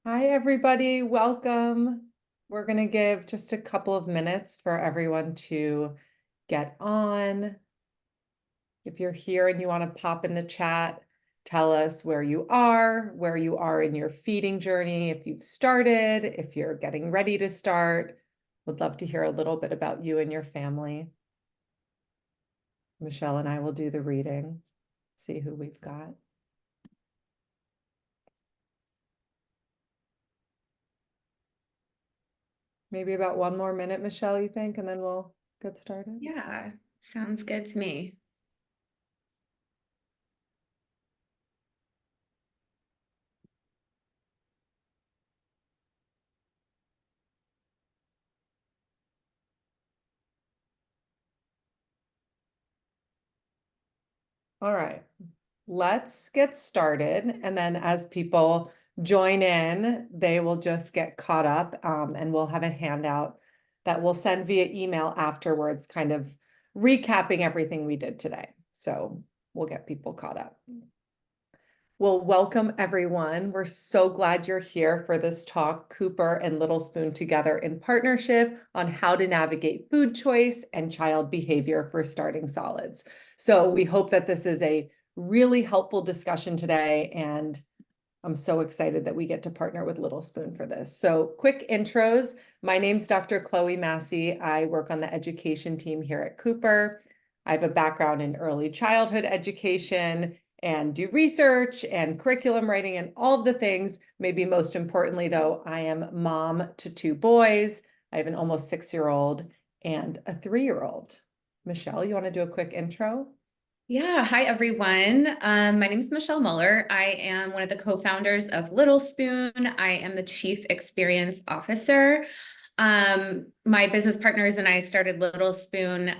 Hi, everybody. Welcome. We're going to give just a couple of minutes for everyone to get on. If you're here and you want to pop in the chat, tell us where you are in your feeding journey, if you've started, if you're getting ready to start. Would love to hear a little bit about you and your family. Michelle and I will do the reading, see who we've got. Maybe about one more minute, Michelle, you think, and then we'll get started? Yeah, sounds good to me. All right, let's get started. And then as people join in, they will just get caught up and we'll have a handout that we'll send via email afterwards, kind of recapping everything we did today. So we'll get people caught up. Well, welcome everyone. We're so glad you're here for this talk, Cooper and Little Spoon together in partnership on how to navigate food choice and child behavior for starting solids. So we hope that this is a really helpful discussion today, and I'm so excited that we get to partner with Little Spoon for this. So quick intros. My name's Dr. Chloe Massey. I work on the education team here at Cooper. I have a background in early childhood education and do research and curriculum writing and all of the things. Maybe most importantly, though, I am mom to two boys. I have an almost 6-year-old and a 3-year-old. Michelle, you want to do a quick intro? Yeah, hi everyone. My name is Michelle Muller. I am one of the co-founders of Little Spoon. I am the Chief Experience Officer. My business partners and I started Little Spoon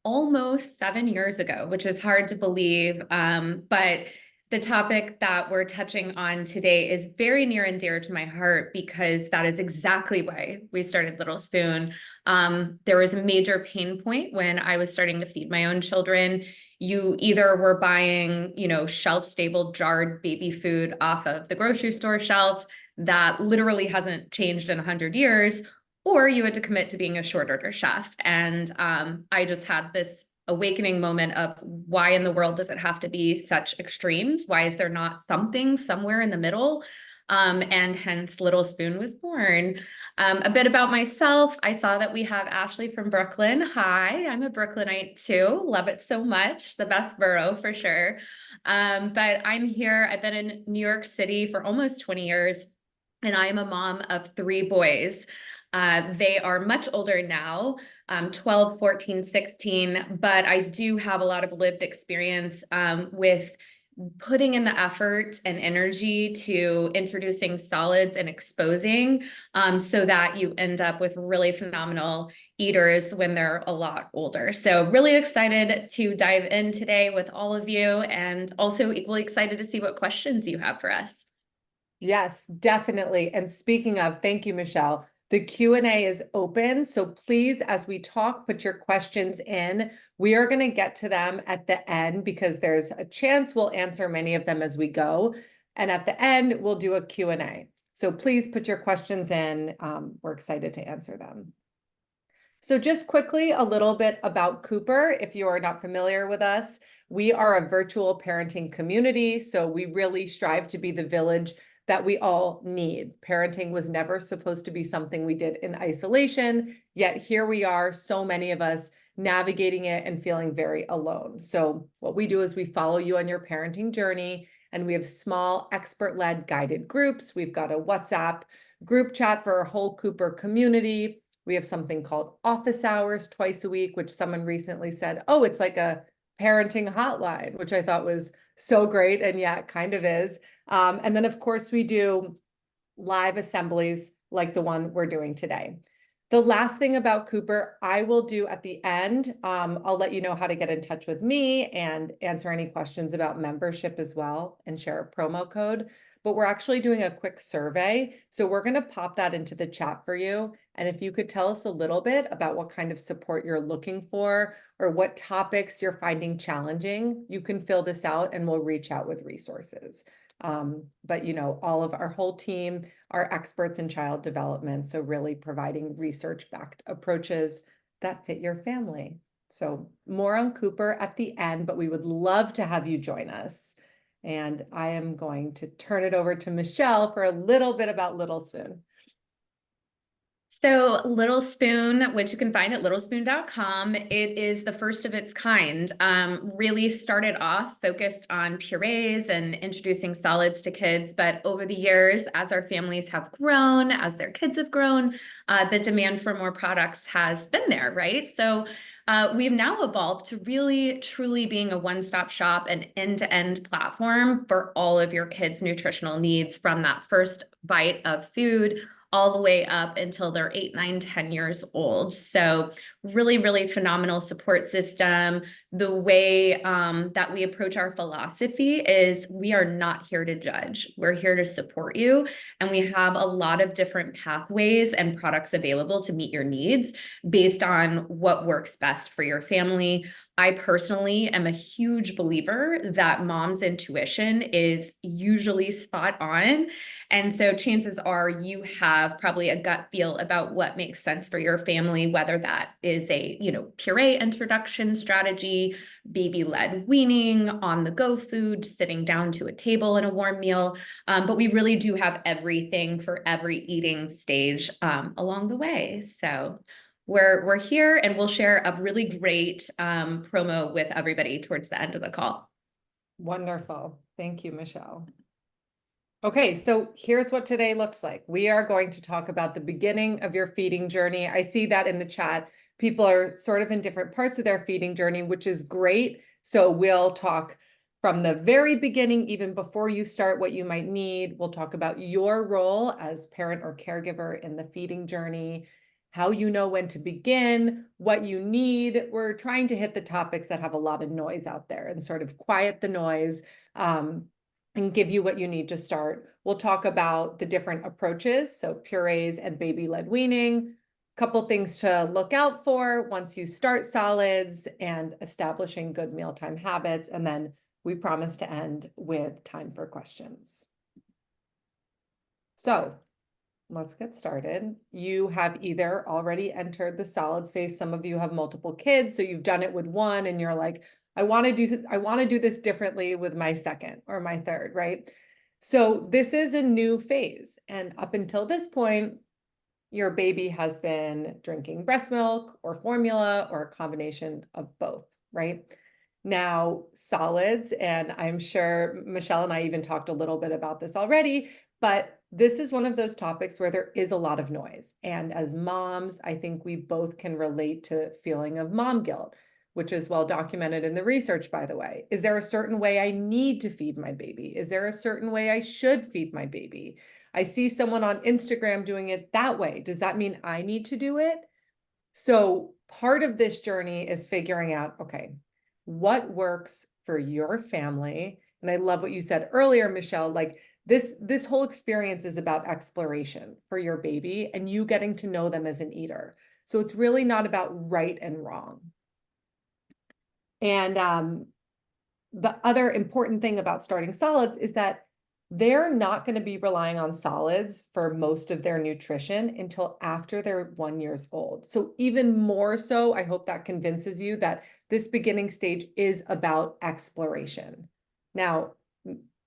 almost 7 years ago, which is hard to believe. But the topic that we're touching on today is very near and dear to my heart because that is exactly why we started Little Spoon. There was a major pain point when I was starting to feed my own children. You either were buying, shelf-stable jarred baby food off of the grocery store shelf that literally hasn't changed in 100 years, or you had to commit to being a short order chef. And I just had this awakening moment of why in the world does it have to be such extremes? Why is there not something somewhere in the middle? And hence Little Spoon was born. A bit about myself. I saw that we have Ashley from Brooklyn. Hi, I'm a Brooklynite too. Love it so much. The best borough for sure. But I'm here. I've been in New York City for almost 20 years, and I am a mom of 3 boys. They are much older now, 12, 14, 16, but I do have a lot of lived experience with putting in the effort and energy to introducing solids and exposing so that you end up with really phenomenal eaters when they're a lot older. So really excited to dive in today with all of you, and also equally excited to see what questions you have for us. Yes, definitely. And speaking of, thank you, Michelle. The Q&A is open, so please, as we talk, put your questions in. We are going to get to them at the end because there's a chance we'll answer many of them as we go. And at the end, we'll do a Q&A. So please put your questions in. We're excited to answer them. So just quickly, a little bit about Cooper. If you are not familiar with us, we are a virtual parenting community. So we really strive to be the village that we all need. Parenting was never supposed to be something we did in isolation, yet here we are, so many of us navigating it and feeling very alone. So what we do is we follow you on your parenting journey, and we have small expert-led guided groups. We've got a WhatsApp group chat for our whole Cooper community. We have something called office hours twice a week, which someone recently said, oh, it's like a parenting hotline, which I thought was so great. And yeah, it kind of is. And then, of course, we do live assemblies like the one we're doing today. The last thing about Cooper, I will do at the end. I'll let you know how to get in touch with me and answer any questions about membership as well and share a promo code. but we're actually doing a quick survey. So we're going to pop that into the chat for you. And if you could tell us a little bit about what kind of support you're looking for or what topics you're finding challenging, you can fill this out and we'll reach out with resources. But all of our whole team are experts in child development, so really providing research-backed approaches that fit your family. So more on Cooper at the end, but we would love to have you join us. And I am going to turn it over to Michelle for a little bit about Little Spoon. So Little Spoon, which you can find at littlespoon.com, it is the first of its kind. Really started off focused on purees and introducing solids to kids. But over the years, as our families have grown, as their kids have grown, the demand for more products has been there, right? So we've now evolved to really, truly being a one-stop shop and end-to-end platform for all of your kids' nutritional needs, from that first bite of food all the way up until they're 8, 9, 10 years old. So really, really phenomenal support system. The way that we approach our philosophy is we are not here to judge. We're here to support you. And we have a lot of different pathways and products available to meet your needs based on what works best for your family. I personally am a huge believer that mom's intuition is usually spot on. And so chances are you have probably a gut feel about what makes sense for your family, whether that is a, puree introduction strategy, baby-led weaning, on-the-go food, sitting down to a table in a warm meal. But we really do have everything for every eating stage along the way. So we're here, and we'll share a really great promo with everybody towards the end of the call. Wonderful. Thank you, Michelle. Okay, so here's what today looks like. We are going to talk about the beginning of your feeding journey. I see that in the chat. People are sort of in different parts of their feeding journey, which is great. So we'll talk from the very beginning, even before you start, what you might need. We'll talk about your role as parent or caregiver in the feeding journey, how you know when to begin, what you need. We're trying to hit the topics that have a lot of noise out there and sort of quiet the noise. And give you what you need to start. We'll talk about the different approaches, so purees and baby-led weaning, a couple things to look out for once you start solids, and establishing good mealtime habits. And then we promise to end with time for questions. So let's get started. You have either already entered the solids phase. Some of you have multiple kids, so you've done it with one and you're like, I want to do this differently with my second or my third, right? So this is a new phase. And up until this point, your baby has been drinking breast milk or formula or a combination of both, right? Now, solids, and I'm sure Michelle and I even talked a little bit about this already, but this is one of those topics where there is a lot of noise. And as moms, I think we both can relate to feeling of mom guilt, which is well documented in the research, by the way. Is there a certain way I need to feed my baby? Is there a certain way I should feed my baby? I see someone on Instagram doing it that way. Does that mean I need to do it? So part of this journey is figuring out, okay, what works for your family? And I love what you said earlier, Michelle, like this whole experience is about exploration for your baby and you getting to know them as an eater. So it's really not about right and wrong. And the other important thing about starting solids is that they're not going to be relying on solids for most of their nutrition until after they're 1 year old. So even more so, I hope that convinces you that this beginning stage is about exploration. Now,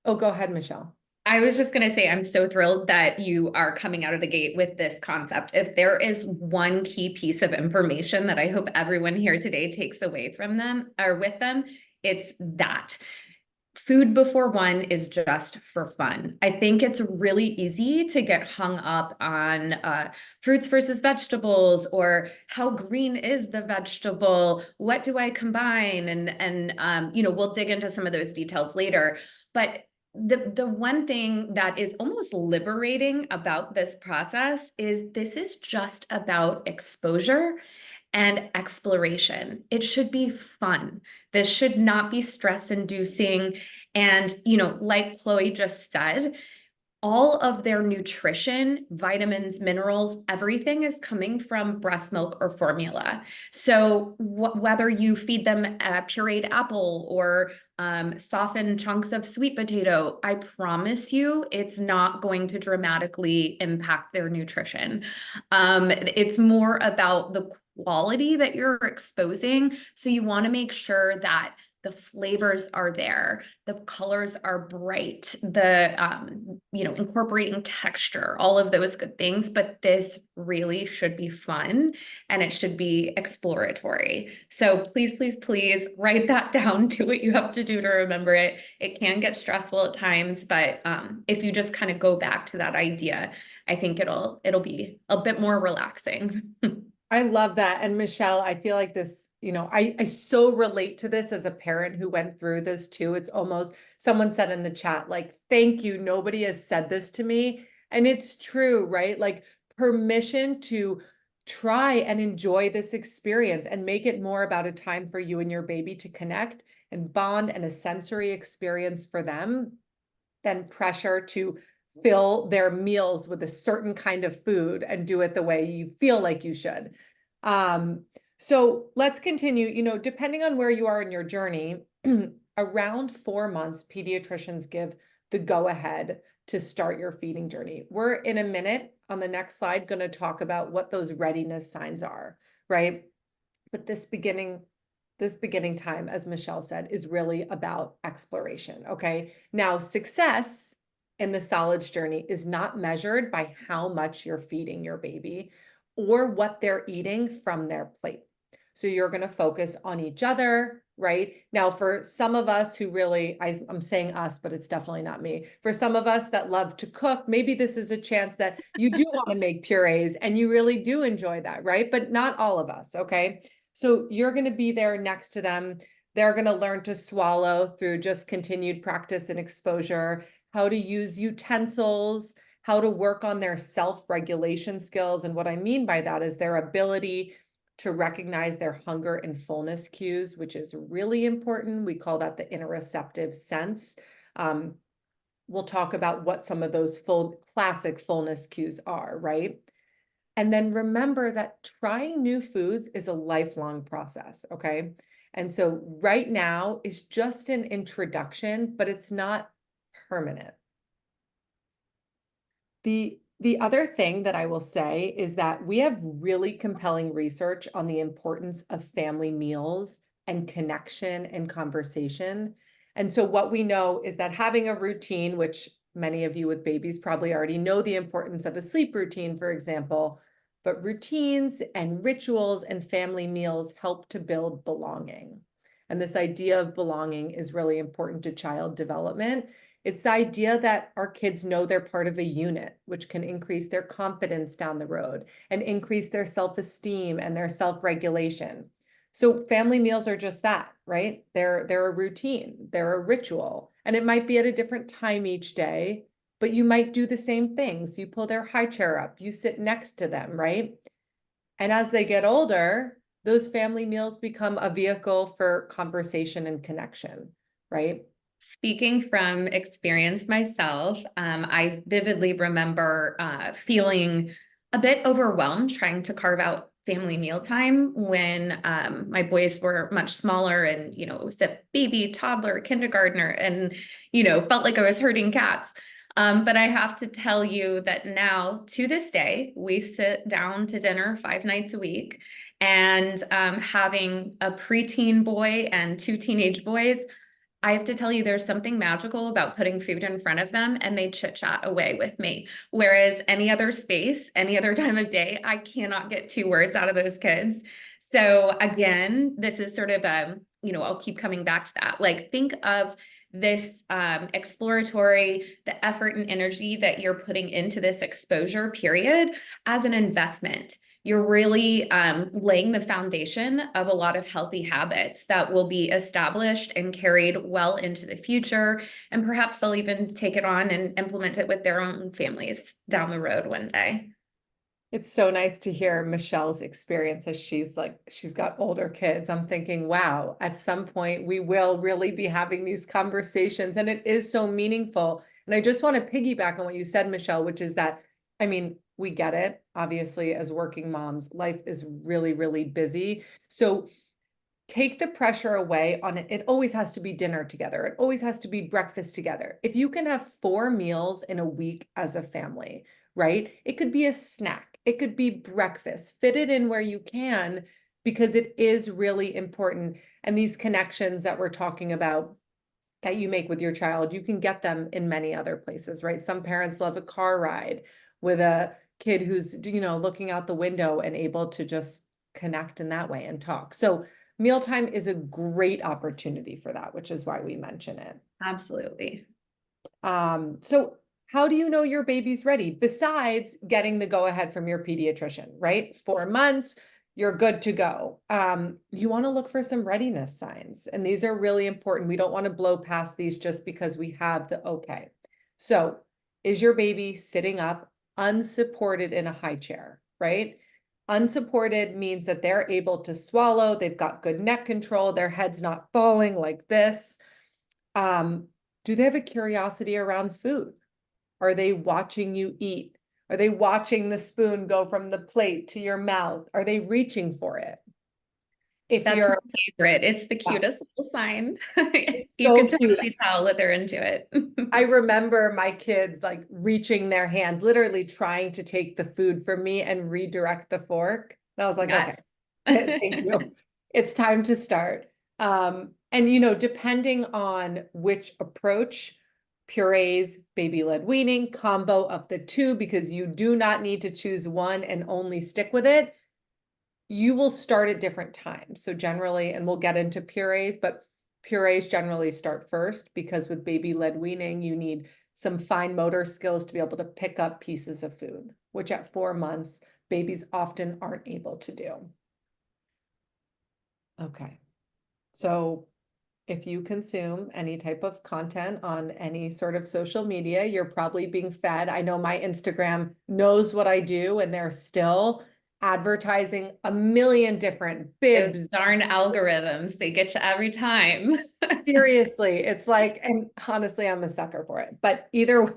oh, go ahead, Michelle. I was just going to say, I'm so thrilled that you are coming out of the gate with this concept. If there is one key piece of information that I hope everyone here today takes away from them or with them, it's that food before 1 is just for fun. I think it's really easy to get hung up on fruits versus vegetables, or how green is the vegetable? What do I combine? And we'll dig into some of those details later. But the one thing that is almost liberating about this process is this is just about exposure and exploration. It should be fun. This should not be stress inducing. And, like Chloe just said, all of their nutrition, vitamins, minerals, everything is coming from breast milk or formula. So whether you feed them a pureed apple or softened chunks of sweet potato, I promise you it's not going to dramatically impact their nutrition. It's more about the quality that you're exposing. So you want to make sure that the flavors are there, the colors are bright, the incorporating texture, all of those good things. But this really should be fun and it should be exploratory. So please, please, please write that down. Do what you have to do to remember it. It can get stressful at times, but if you just kind of go back to that idea, I think it'll be a bit more relaxing. I love that. And Michelle, I feel like this, I so relate to this as a parent who went through this too. It's almost, someone said in the chat, like, thank you. Nobody has said this to me. And it's true, right? Like permission to try and enjoy this experience and make it more about a time for you and your baby to connect and bond and a sensory experience for them than pressure to fill their meals with a certain kind of food and do it the way you feel like you should. So let's continue, depending on where you are in your journey, around 4 months, pediatricians give the go ahead to start your feeding journey. We're in a minute on the next slide going to talk about what those readiness signs are, right? But this beginning time, as Michelle said, is really about exploration. Okay. Now, success in the solids journey is not measured by how much you're feeding your baby or what they're eating from their plate. So you're going to focus on each other, right? Now, for some of us who really, I'm saying us, but it's definitely not me. For some of us that love to cook, maybe this is a chance that you do want to make purees and you really do enjoy that, right? But not all of us, okay? So you're going to be there next to them. They're going to learn to swallow through just continued practice and exposure, how to use utensils, how to work on their self-regulation skills. And what I mean by that is their ability to recognize their hunger and fullness cues, which is really important. We call that the interoceptive sense. We'll talk about what some of those classic fullness cues are, right? And then remember that trying new foods is a lifelong process, okay? And so right now is just an introduction, but it's not permanent. The other thing that I will say is that we have really compelling research on the importance of family meals and connection and conversation. And so what we know is that having a routine, which many of you with babies probably already know the importance of a sleep routine, for example, but routines and rituals and family meals help to build belonging. And this idea of belonging is really important to child development. It's the idea that our kids know they're part of a unit, which can increase their confidence down the road and increase their self-esteem and their self-regulation. So family meals are just that, right? They're a routine, they're a ritual, and it might be at a different time each day, but you might do the same things. You pull their high chair up, you sit next to them, right? And as they get older, those family meals become a vehicle for conversation and connection, right? Speaking from experience myself, I vividly remember feeling a bit overwhelmed trying to carve out family mealtime when my boys were much smaller and, it was a baby, toddler, kindergartner, and, felt like I was herding cats. But I have to tell you that now, to this day, we sit down to dinner 5 nights a week, and having a preteen boy and 2 teenage boys, I have to tell you, there's something magical about putting food in front of them and they chit chat away with me. Whereas any other space, any other time of day, I cannot get 2 words out of those kids. So again, this is sort of I'll keep coming back to that. Like, think of this exploratory, the effort and energy that you're putting into this exposure period as an investment. You're really laying the foundation of a lot of healthy habits that will be established and carried well into the future. And perhaps they'll even take it on and implement it with their own families down the road one day. It's so nice to hear Michelle's experience as she's got older kids. I'm thinking, wow, at some point we will really be having these conversations, and it is so meaningful. And I just want to piggyback on what you said, Michelle, which is that, I mean, we get it. Obviously, as working moms, life is really, really busy. So take the pressure away on it. It always has to be dinner together. It always has to be breakfast together. If you can have 4 meals in a week as a family, right? It could be a snack. It could be breakfast. Fit it in where you can because it is really important. And these connections that we're talking about that you make with your child, you can get them in many other places, right? Some parents love a car ride with a kid who's, looking out the window and able to just connect in that way and talk. So mealtime is a great opportunity for that, which is why we mention it. Absolutely. So how do you know your baby's ready besides getting the go ahead from your pediatrician, right? 4 months, you're good to go. You want to look for some readiness signs, and these are really important. We don't want to blow past these just because we have the okay. So is your baby sitting up unsupported in a high chair, right? Unsupported means that they're able to swallow, they've got good neck control, their head's not falling like this. Do they have a curiosity around food? Are they watching you eat? Are they watching the spoon go from the plate to your mouth? Are they reaching for it? If That's my you're, favorite. It's the yeah, cutest little sign. it's You so can cute. totally tell that they're into it. I remember my kids like reaching their hands, literally trying to take the food from me and redirect the fork. And I was like, okay, Yes. thank you. It's time to start. And depending on which approach, purees, baby-led weaning, combo of the two, because you do not need to choose one and only stick with it. You will start at different times. So generally, and we'll get into purees, but purees generally start first because with baby-led weaning, you need some fine motor skills to be able to pick up pieces of food, which at 4 months, babies often aren't able to do. Okay. So if you consume any type of content on any sort of social media, you're probably being fed. I know my Instagram knows what I do, and they're still advertising a million different Those bibs. darn algorithms, they get you every time. Seriously, it's like, and honestly, I'm a sucker for it. But either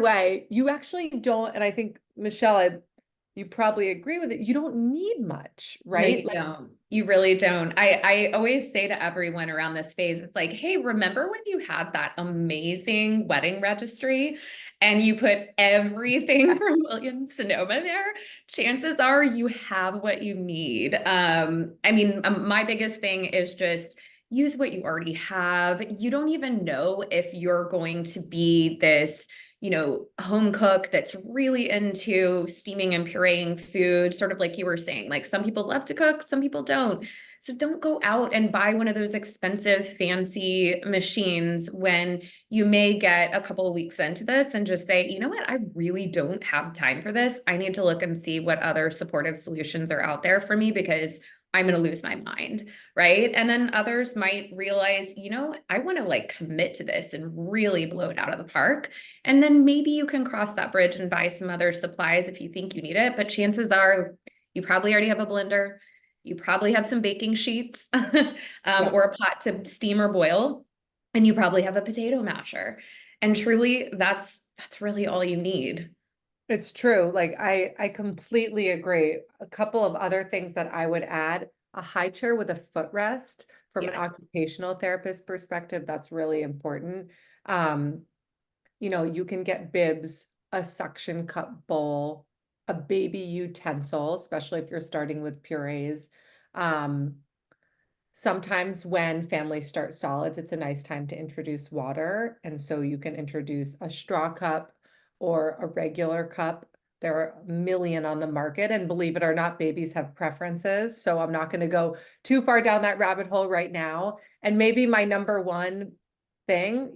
way, you actually don't, and I think Michelle, you probably agree with it. You don't need much, No, right? you Like, don't. You really don't. I always say to everyone around this phase, it's like, hey, remember when you had that amazing wedding registry and you put everything from Williams Sonoma there? Chances are you have what you need. I mean, my biggest thing is just use what you already have. You don't even know if you're going to be this home cook that's really into steaming and pureeing food, sort of like you were saying. Like some people love to cook, some people don't. So don't go out and buy one of those expensive, fancy machines when you may get a couple of weeks into this and just say, you know what, I really don't have time for this. I need to look and see what other supportive solutions are out there for me because I'm going to lose my mind. Right. And then others might realize, I want to like commit to this and really blow it out of the park. And then maybe you can cross that bridge and buy some other supplies if you think you need it. But chances are you probably already have a blender. You probably have some baking sheets yeah. or a pot to steam or boil. And you probably have a potato masher. And truly, that's really all you need. It's true. Like I completely agree. A couple of other things that I would add, a high chair with a footrest from an Yes. occupational therapist perspective, that's really important. Um, you can get bibs, a suction cup bowl, a baby utensil, especially if you're starting with purees. Um, Sometimes when families start solids, it's a nice time to introduce water. And so you can introduce a straw cup or a regular cup. There are a million on the market. And believe it or not, babies have preferences. So I'm not going to go too far down that rabbit hole right now. And maybe my number one thing,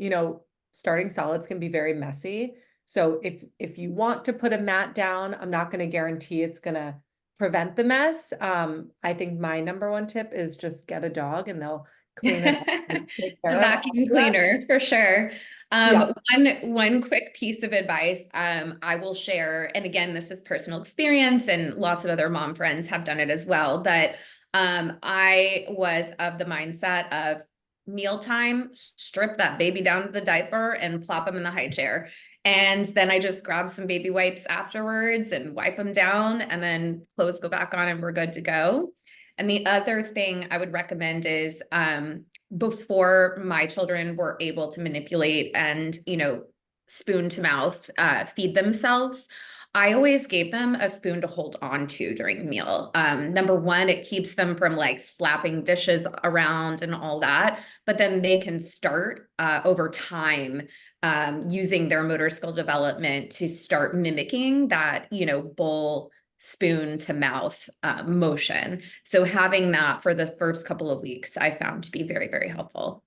starting solids can be very messy. So if you want to put a mat down, I'm not going to guarantee it's going to prevent the mess. I think my number one tip is just get a dog and they'll clean it up and take The care of all vacuum of that. cleaner for sure. Yeah. One quick piece of advice I will share, and again, this is personal experience, and lots of other mom friends have done it as well. But I was of the mindset of mealtime, strip that baby down to the diaper and plop him in the high chair. And then I just grab some baby wipes afterwards and wipe them down, and then clothes go back on and we're good to go. And the other thing I would recommend is before my children were able to manipulate and, spoon to mouth, feed themselves, I always gave them a spoon to hold on to during the meal. Number one, it keeps them from like slapping dishes around and all that, but then they can start over time using their motor skill development to start mimicking that, bowl spoon to mouth motion. So having that for the first couple of weeks, I found to be very, very helpful.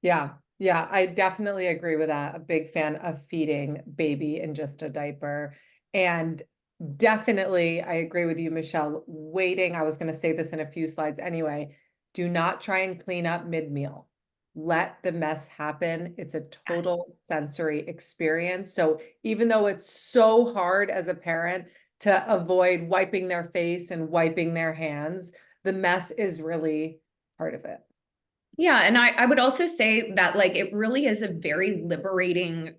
Yeah. Yeah, I definitely agree with that. A big fan of feeding baby in just a diaper. And definitely, I agree with you, Michelle. Waiting, I was going to say this in a few slides anyway. Do not try and clean up mid-meal. Let the mess happen. It's a Yes. total sensory experience. So even though it's so hard as a parent to avoid wiping their face and wiping their hands, the mess is really part of it. Yeah, and I would also say that like it really is a very liberating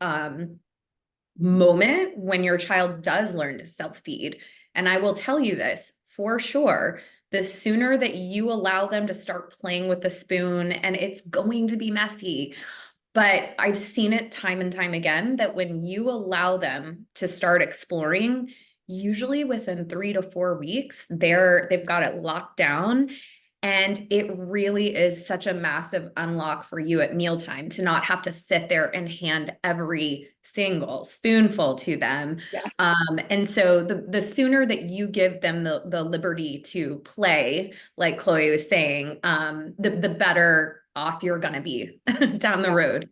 moment when your child does learn to self-feed. And I will tell you this for sure, the sooner that you allow them to start playing with the spoon, and it's going to be messy, but I've seen it time and time again that when you allow them to start exploring, usually within 3 to 4 weeks, they've got it locked down. And it really is such a massive unlock for you at mealtime to not have to sit there and hand every single spoonful to them. Yeah. And so the sooner that you give them the liberty to play, like Chloe was saying, the better off you're going to be down the road.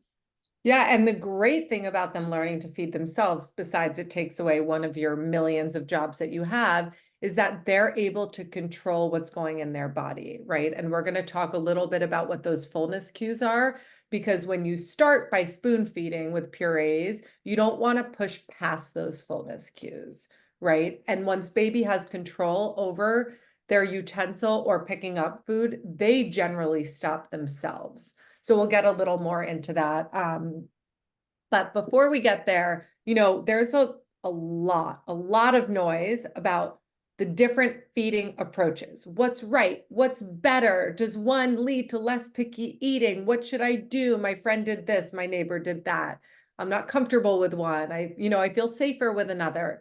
Yeah, and the great thing about them learning to feed themselves, besides it takes away one of your millions of jobs that you have, is that they're able to control what's going in their body, right? And we're going to talk a little bit about what those fullness cues are, because when you start by spoon feeding with purees, you don't want to push past those fullness cues, right? And once baby has control over their utensil or picking up food, they generally stop themselves. So we'll get a little more into that. But before we get there, there's a lot of noise about the different feeding approaches. What's right? What's better? Does one lead to less picky eating? What should I do? My friend did this, my neighbor did that. I'm not comfortable with one. I feel safer with another.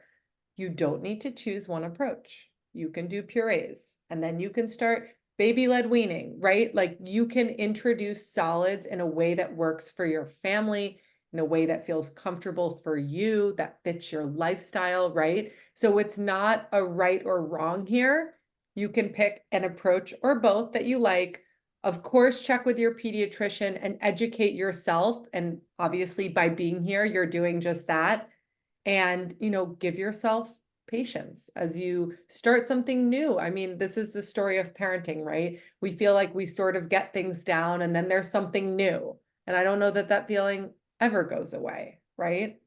You don't need to choose one approach. You can do purees, and then you can start baby-led weaning, right? Like you can introduce solids in a way that works for your family, in a way that feels comfortable for you, that fits your lifestyle, right? So it's not a right or wrong here. You can pick an approach or both that you like. Of course, check with your pediatrician and educate yourself. And obviously, by being here, you're doing just that. And, give yourself patience as you start something new. I mean, this is the story of parenting, right? We feel like we sort of get things down and then there's something new. And I don't know that that feeling ever goes away, right?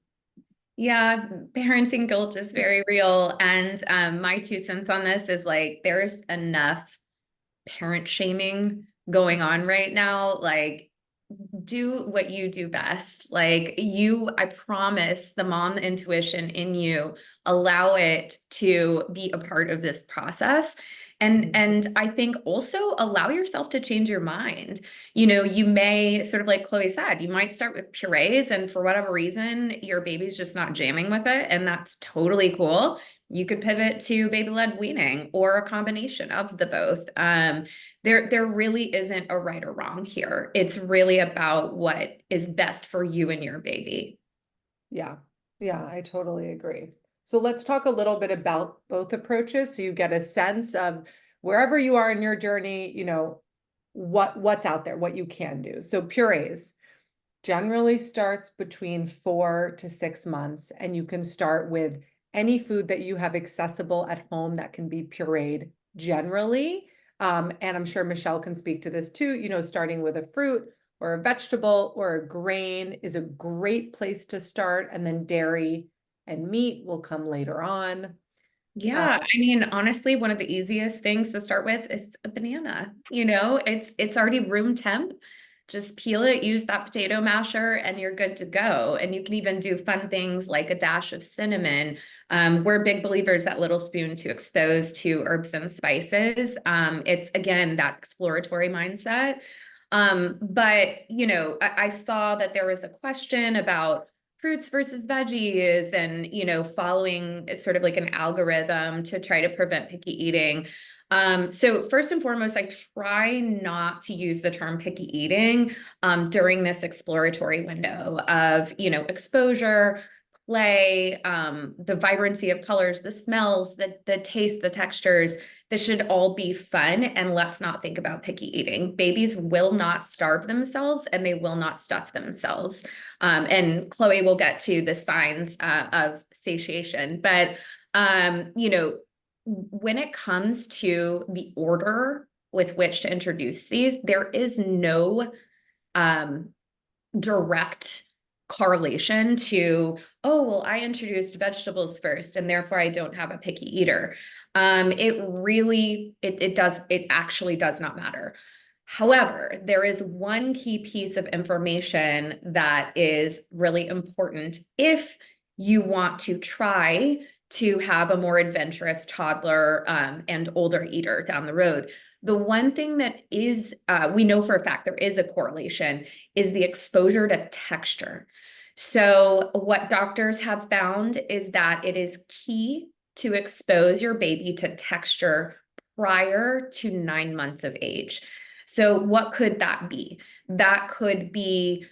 Yeah, parenting guilt is very real. And my 2 cents on this is like there's enough parent shaming going on right now. Like, do what you do best. I promise the mom intuition in you, allow it to be a part of this process. And I think also allow yourself to change your mind. You may sort of like Chloe said, you might start with purees and for whatever reason, your baby's just not jamming with it. And that's totally cool. You could pivot to baby-led weaning or a combination of the both. There really isn't a right or wrong here. It's really about what is best for you and your baby. Yeah. Yeah, I totally agree. So let's talk a little bit about both approaches so you get a sense of wherever you are in your journey, what's out there, what you can do. So purees generally starts between 4 to 6 months, and you can start with any food that you have accessible at home that can be pureed generally. And I'm sure Michelle can speak to this too, starting with a fruit or a vegetable or a grain is a great place to start. And then dairy and meat will come later on. Yeah, I mean, honestly, one of the easiest things to start with is a banana. It's already room temp. Just peel it, use that potato masher, and you're good to go. And you can even do fun things like a dash of cinnamon. We're big believers at Little Spoon to expose to herbs and spices. It's again that exploratory mindset. But I saw that there was a question about fruits versus veggies and following sort of like an algorithm to try to prevent picky eating. So first and foremost, I try not to use the term picky eating during this exploratory window of exposure, play, the vibrancy of colors, the smells, the taste, the textures. This should all be fun, and let's not think about picky eating. Babies will not starve themselves and they will not stuff themselves. And Chloe will get to the signs of satiation. But, when it comes to the order with which to introduce these, there is no direct correlation to, oh, well, I introduced vegetables first and therefore I don't have a picky eater. It actually does not matter. However, there is one key piece of information that is really important if you want to try to have a more adventurous toddler and older eater down the road. The one thing that is, we know for a fact there is a correlation, is the exposure to texture. So what doctors have found is that it is key to expose your baby to texture prior to 9 months of age. So what could that be? That could be,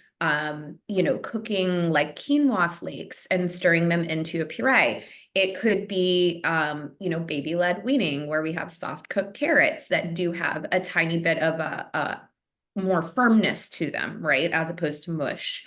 cooking like quinoa flakes and stirring them into a puree. It could be, baby-led weaning, where we have soft cooked carrots that do have a tiny bit of a more firmness to them, right? As opposed to mush.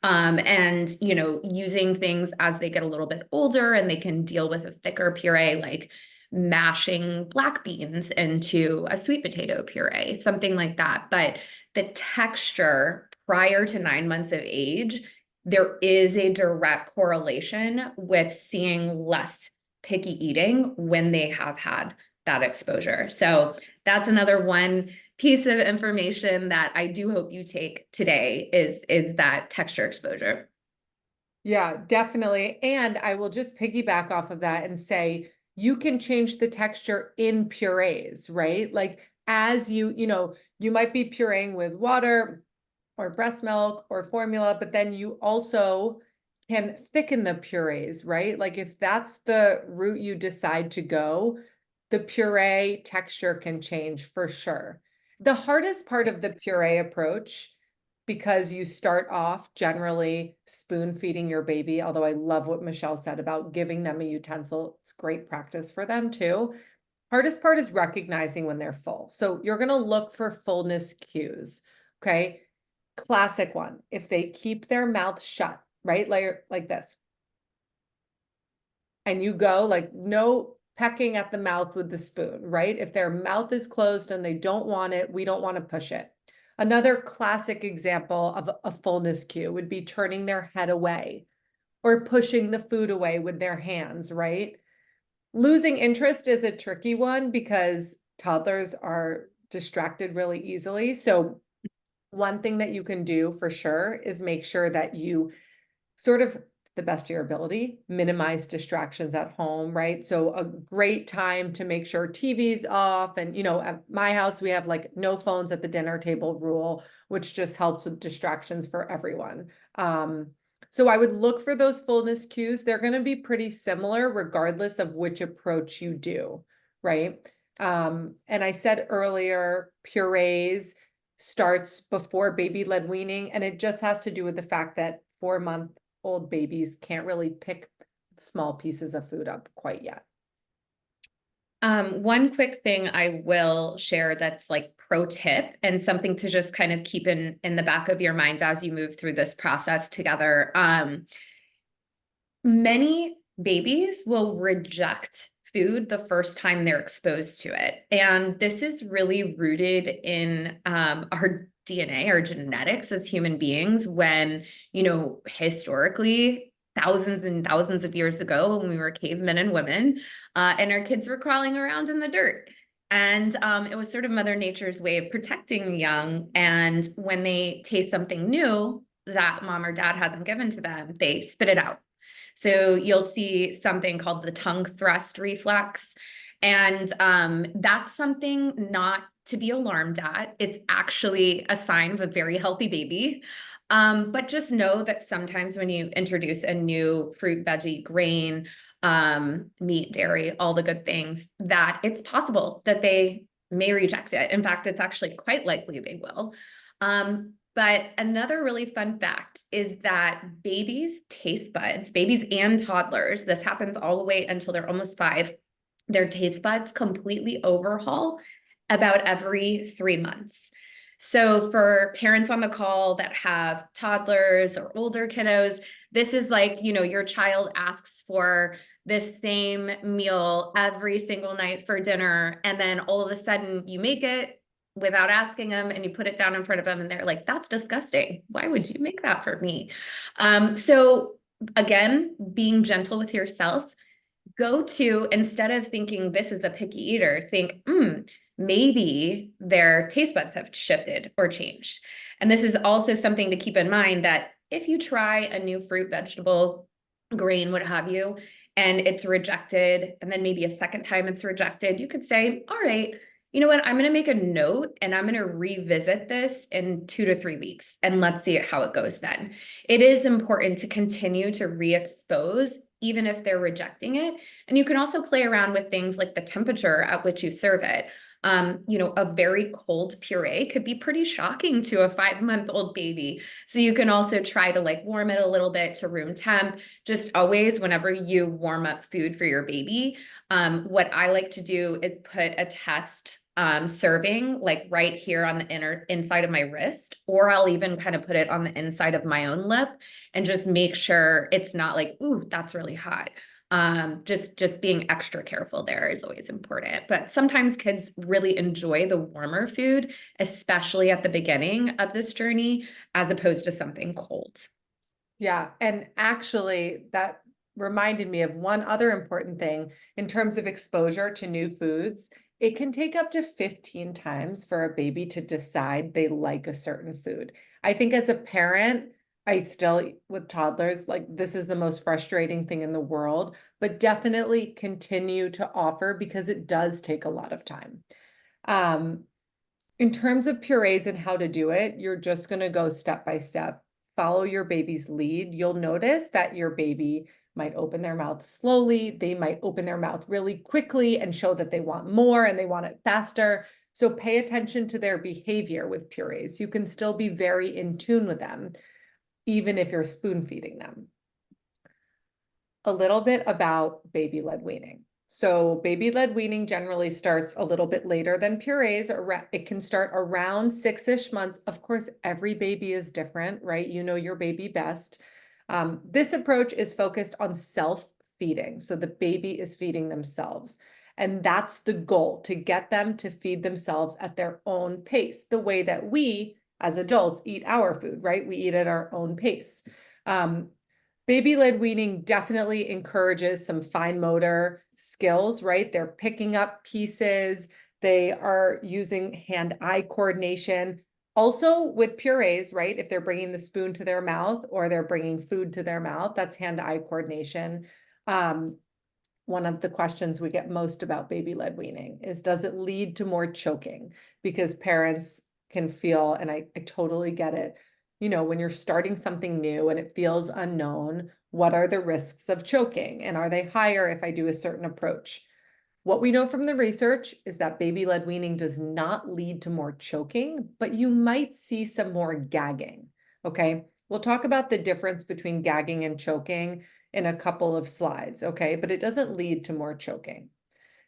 And using things as they get a little bit older and they can deal with a thicker puree, like mashing black beans into a sweet potato puree, something like that. But the texture prior to 9 months of age, there is a direct correlation with seeing less picky eating when they have had that exposure. So that's another one piece of information that I do hope you take today is that texture exposure. Yeah, definitely. And I will just piggyback off of that and say, you can change the texture in purees, right? Like as you might be pureeing with water or breast milk or formula, but then you also can thicken the purees, right? Like if that's the route you decide to go, the puree texture can change for sure. The hardest part of the puree approach, because you start off generally spoon feeding your baby, although I love what Michelle said about giving them a utensil. It's great practice for them too. Hardest part is recognizing when they're full. So you're going to look for fullness cues. Okay. Classic one. If they keep their mouth shut, right? Like this. And you go like no pecking at the mouth with the spoon, right? If their mouth is closed and they don't want it, we don't want to push it. Another classic example of a fullness cue would be turning their head away or pushing the food away with their hands, right? Losing interest is a tricky one because toddlers are distracted really easily. So one thing that you can do for sure is make sure that you sort of, to the best of your ability, minimize distractions at home, right? So a great time to make sure TV's off. And, at my house, we have like no phones at the dinner table rule, which just helps with distractions for everyone. So I would look for those fullness cues. They're going to be pretty similar regardless of which approach you do, right? And I said earlier, purees starts before baby-led weaning, and it just has to do with the fact that 4-month-old babies can't really pick small pieces of food up quite yet. One quick thing I will share that's like pro tip and something to just kind of keep in the back of your mind as you move through this process together. Many babies will reject food the first time they're exposed to it. And this is really rooted in our DNA or genetics as human beings when, historically, thousands and thousands of years ago, when we were cavemen and women, and our kids were crawling around in the dirt. And it was sort of Mother Nature's way of protecting the young. And when they taste something new that mom or dad hasn't given to them, they spit it out. So you'll see something called the tongue thrust reflex. And that's something not to be alarmed at. It's actually a sign of a very healthy baby. But just know that sometimes when you introduce a new fruit, veggie, grain, meat, dairy, all the good things, that it's possible that they may reject it. In fact, it's actually quite likely they will. But another really fun fact is that babies' taste buds, babies and toddlers, this happens all the way until they're almost 5, their taste buds completely overhaul about every 3 months. So for parents on the call that have toddlers or older kiddos, this is like, your child asks for this same meal every single night for dinner, and then all of a sudden you make it without asking them and you put it down in front of them and they're like, that's disgusting. Why would you make that for me? So again, being gentle with yourself, go to, instead of thinking this is a picky eater, think, maybe their taste buds have shifted or changed. And this is also something to keep in mind, that if you try a new fruit, vegetable, grain, what have you, and it's rejected, and then maybe a second time it's rejected, you could say, all right, you know what, I'm going to make a note and I'm going to revisit this in 2 to 3 weeks and let's see how it goes then. It is important to continue to re-expose even if they're rejecting it. And you can also play around with things like the temperature at which you serve it. A very cold puree could be pretty shocking to a 5-month-old baby. So you can also try to warm it a little bit to room temp. Just always, whenever you warm up food for your baby, what I like to do is put a test serving right here on the inside of my wrist, or I'll even kind of put it on the inside of my own lip and just make sure it's not like, ooh, that's really hot. Just being extra careful there is always important. But sometimes kids really enjoy the warmer food, especially at the beginning of this journey, as opposed to something cold. Yeah, and actually that reminded me of one other important thing in terms of exposure to new foods. It can take up to 15 times for a baby to decide they like a certain food. I think as a parent, I still, with toddlers, this is the most frustrating thing in the world, but definitely continue to offer because it does take a lot of time. In terms of purees and how to do it, you're just going to go step by step. Follow your baby's lead. You'll notice that your baby might open their mouth slowly. They might open their mouth really quickly and show that they want more and they want it faster. So pay attention to their behavior with purees. You can still be very in tune with them, even if you're spoon feeding them. A little bit about baby-led weaning. So baby-led weaning generally starts a little bit later than purees. It can start around 6-ish months. Of course, every baby is different, right? You know your baby best. This approach is focused on self-feeding. So the baby is feeding themselves. And that's the goal, to get them to feed themselves at their own pace, the way that we as adults eat our food, right? We eat at our own pace. Baby-led weaning definitely encourages some fine motor skills, right? They're picking up pieces. They are using hand-eye coordination. Also with purees, right? If they're bringing the spoon to their mouth or they're bringing food to their mouth, that's hand-eye coordination. One of the questions we get most about baby-led weaning is, does it lead to more choking? Because parents can feel, and I totally get it, when you're starting something new and it feels unknown, what are the risks of choking? And are they higher if I do a certain approach? What we know from the research is that baby-led weaning does not lead to more choking, but you might see some more gagging, okay? We'll talk about the difference between gagging and choking in a couple of slides, okay? But it doesn't lead to more choking.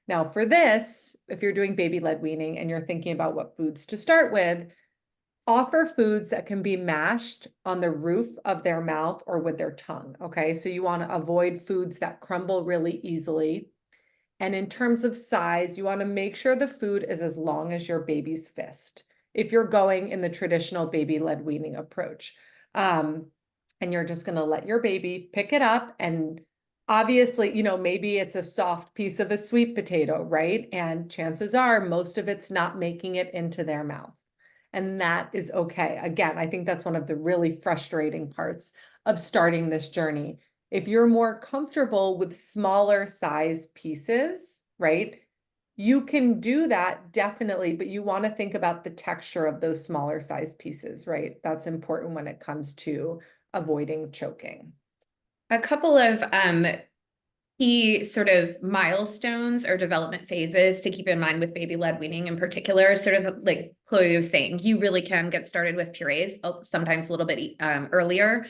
Now for this, if you're doing baby-led weaning and you're thinking about what foods to start with, offer foods that can be mashed on the roof of their mouth or with their tongue, okay? So you want to avoid foods that crumble really easily. And in terms of size, you want to make sure the food is as long as your baby's fist. if you're going in the traditional baby-led weaning approach. And you're just going to let your baby pick it up, and obviously, maybe it's a soft piece of a sweet potato, right? And chances are most of it's not making it into their mouth. And that is okay. Again, I think that's one of the really frustrating parts of starting this journey. If you're more comfortable with smaller size pieces, right? You can do that definitely, but you want to think about the texture of those smaller size pieces, right? That's important when it comes to avoiding choking. A couple of key sort of milestones or development phases to keep in mind with baby-led weaning in particular, sort of like Chloe was saying, you really can get started with purees, sometimes a little bit earlier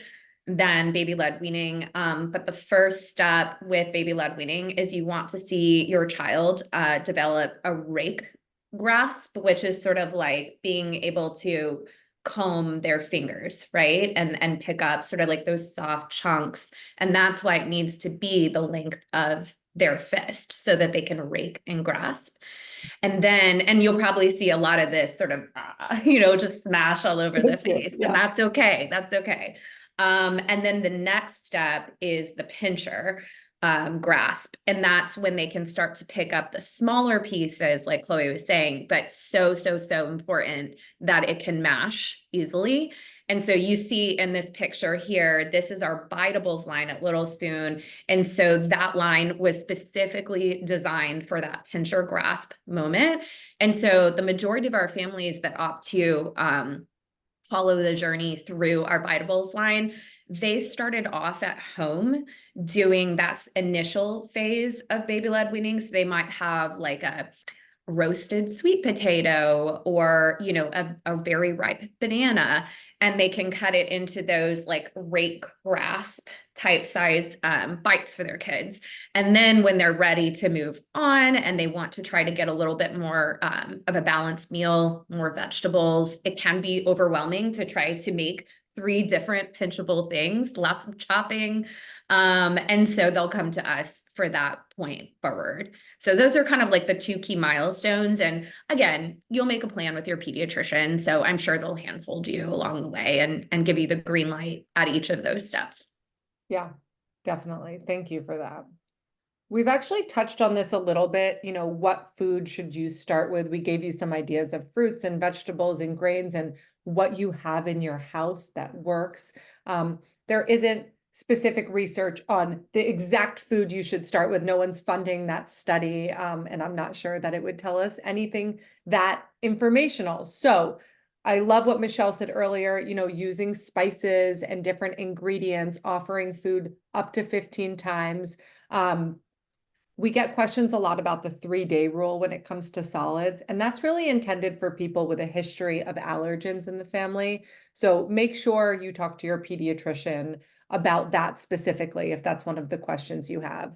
than baby-led weaning. But the first step with baby-led weaning is you want to see your child develop a rake grasp, which is sort of like being able to comb their fingers, right? And pick up sort of like those soft chunks. And that's why it needs to be the length of their fist so that they can rake and grasp. And you'll probably see a lot of this sort of, just smash all over the Thank you. face. And Yeah. that's okay. That's okay. And then the next step is the pincher grasp. And that's when they can start to pick up the smaller pieces, like Chloe was saying, but so important that it can mash easily. And so you see in this picture here, this is our biteables line at Little Spoon. And so that line was specifically designed for that pincher grasp moment. And so the majority of our families that opt to follow the journey through our biteables line, they started off at home doing that initial phase of baby-led weaning. So they might have like a roasted sweet potato or, a very ripe banana, and they can cut it into those like rake grasp type size bites for their kids. And then when they're ready to move on and they want to try to get a little bit more of a balanced meal, more vegetables, it can be overwhelming to try to make 3 different pinchable things, lots of chopping. And so they'll come to us for that point forward. So those are kind of like the 2 key milestones. And again, you'll make a plan with your pediatrician. So I'm sure they'll handhold you along the way and give you the green light at each of those steps. Yeah, definitely. Thank you for that. We've actually touched on this a little bit, what food should you start with? We gave you some ideas of fruits and vegetables and grains and what you have in your house that works. There isn't specific research on the exact food you should start with. No one's funding that study, and I'm not sure that it would tell us anything that informational. So I love what Michelle said earlier, using spices and different ingredients, offering food up to 15 times. We get questions a lot about the 3-day rule when it comes to solids, and that's really intended for people with a history of allergens in the family. So make sure you talk to your pediatrician about that specifically, if that's one of the questions you have.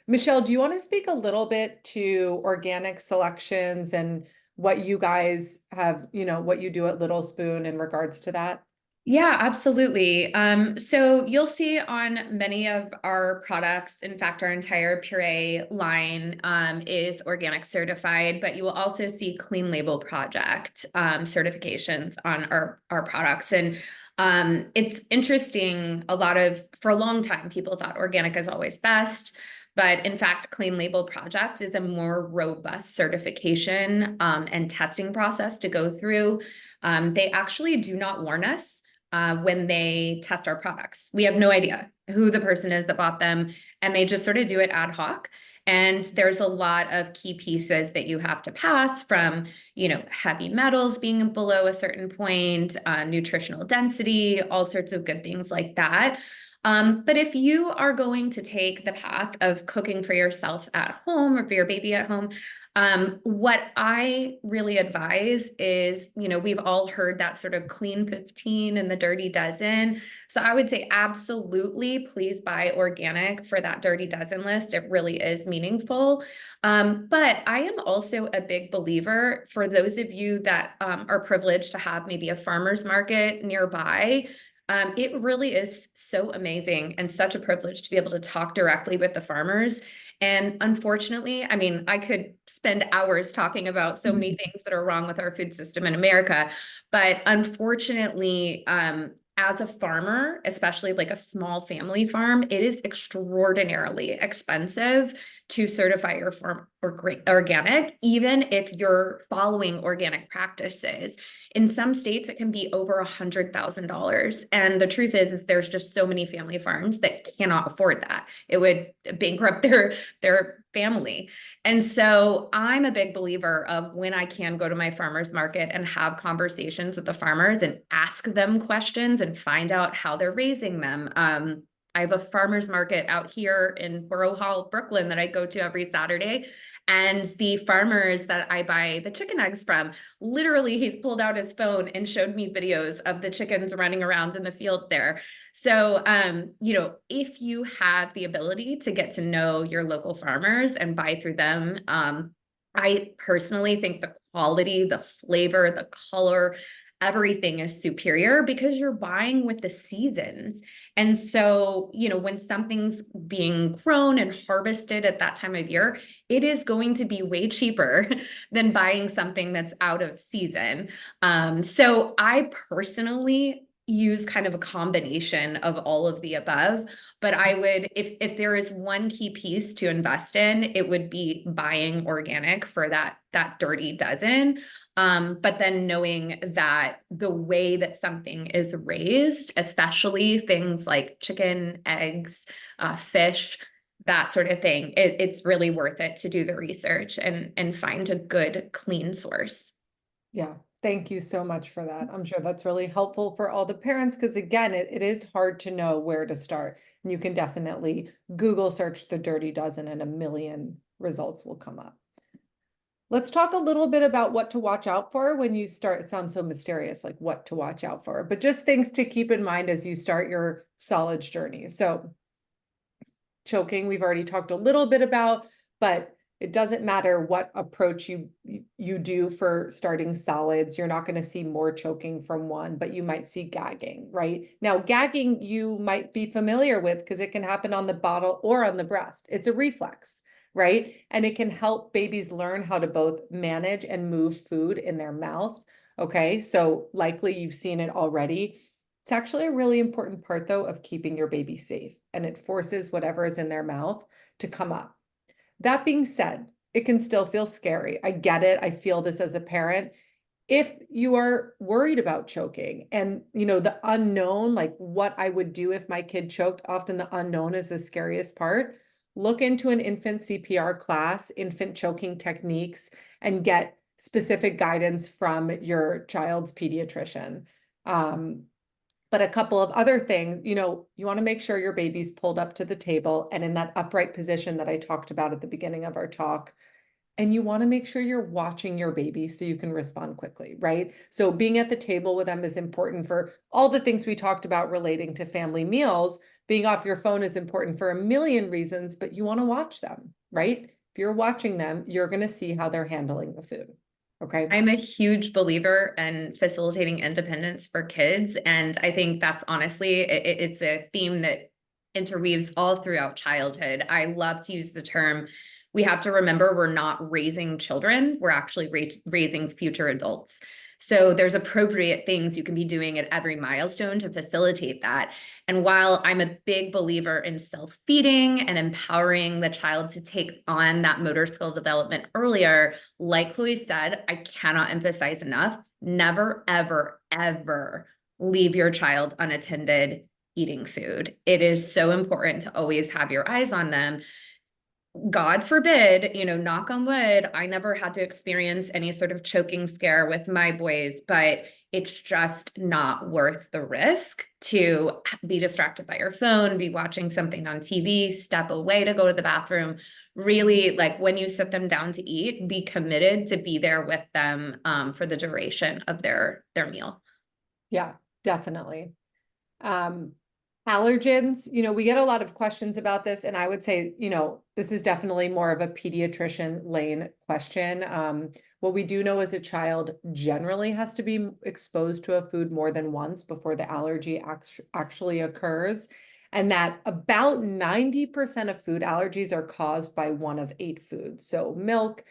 Michelle, do you want to speak a little bit to organic selections and what you guys have, what you do at Little Spoon in regards to that? Yeah, absolutely. So you'll see on many of our products, in fact, our entire puree line is organic certified, but you will also see Clean Label Project certifications on our products. And it's interesting, for a long time, people thought organic is always best. But in fact, Clean Label Project is a more robust certification and testing process to go through. They actually do not warn us when they test our products. We have no idea who the person is that bought them, and they just sort of do it ad hoc. And there's a lot of key pieces that you have to pass from, heavy metals being below a certain point, nutritional density, all sorts of good things like that. But if you are going to take the path of cooking for yourself at home or for your baby at home, what I really advise is, we've all heard that sort of clean 15 and the dirty dozen. So I would say absolutely, please buy organic for that dirty dozen list. It really is meaningful. But I am also a big believer for those of you that are privileged to have maybe a farmer's market nearby. It really is so amazing and such a privilege to be able to talk directly with the farmers. And unfortunately, I mean, I could spend hours talking about so many things that are wrong with our food system in America, but unfortunately, as a farmer, especially like a small family farm, it is extraordinarily expensive to certify your farm organic, even if you're following organic practices. In some states, it can be over $100,000. And the truth is there's just so many family farms that cannot afford that. It would bankrupt their family. And so I'm a big believer of when I can go to my farmer's market and have conversations with the farmers and ask them questions and find out how they're raising them. I have a farmer's market out here in Borough Hall, Brooklyn, that I go to every Saturday. And the farmers that I buy the chicken eggs from, literally, he's pulled out his phone and showed me videos of the chickens running around in the field there. So, if you have the ability to get to know your local farmers and buy through them, I personally think the quality, the flavor, the color, everything is superior because you're buying with the seasons. And so, when something's being grown and harvested at that time of year, it is going to be way cheaper than buying something that's out of season. So I personally use kind of a combination of all of the above, but I would, if there is one key piece to invest in, it would be buying organic for that dirty dozen. But then knowing that the way that something is raised, especially things like chicken, eggs, fish, that sort of thing, it's really worth it to do the research and find a good, clean source. Yeah, thank you so much for that. I'm sure that's really helpful for all the parents because again, it is hard to know where to start. And you can definitely Google search the dirty dozen and a million results will come up. Let's talk a little bit about what to watch out for when you start. It sounds so mysterious, like what to watch out for, but just things to keep in mind as you start your solids journey. So choking, we've already talked a little bit about, but it doesn't matter what approach you do for starting solids. You're not going to see more choking from one, but you might see gagging, right? Now, gagging you might be familiar with because it can happen on the bottle or on the breast. It's a reflex, right? And it can help babies learn how to both manage and move food in their mouth. Okay, so likely you've seen it already. It's actually a really important part, though, of keeping your baby safe, and it forces whatever is in their mouth to come up. That being said, it can still feel scary. I get it. I feel this as a parent. If you are worried about choking and, the unknown, like what I would do if my kid choked, often the unknown is the scariest part. Look into an infant CPR class, infant choking techniques, and get specific guidance from your child's pediatrician. But a couple of other things, you want to make sure your baby's pulled up to the table and in that upright position that I talked about at the beginning of our talk. And you want to make sure you're watching your baby so you can respond quickly, right? So being at the table with them is important for all the things we talked about relating to family meals. Being off your phone is important for a million reasons, but you want to watch them, right? If you're watching them, you're going to see how they're handling the food. Okay. I'm a huge believer in facilitating independence for kids. And I think that's honestly, it's a theme that interweaves all throughout childhood. I love to use the term, we have to remember we're not raising children, we're actually raising future adults. So there's appropriate things you can be doing at every milestone to facilitate that. And while I'm a big believer in self-feeding and empowering the child to take on that motor skill development earlier, like Chloe said, I cannot emphasize enough, never, ever, ever leave your child unattended eating food. It is so important to always have your eyes on them. God forbid, knock on wood, I never had to experience any sort of choking scare with my boys, but it's just not worth the risk to be distracted by your phone, be watching something on TV, step away to go to the bathroom. Really, like when you sit them down to eat, be committed to be there with them for the duration of their meal. Yeah, definitely. Allergens, we get a lot of questions about this, and I would say, this is definitely more of a pediatrician lane question. What we do know is a child generally has to be exposed to a food more than once before the allergy actually occurs. And that about 90% of food allergies are caused by one of 8 foods. So milk,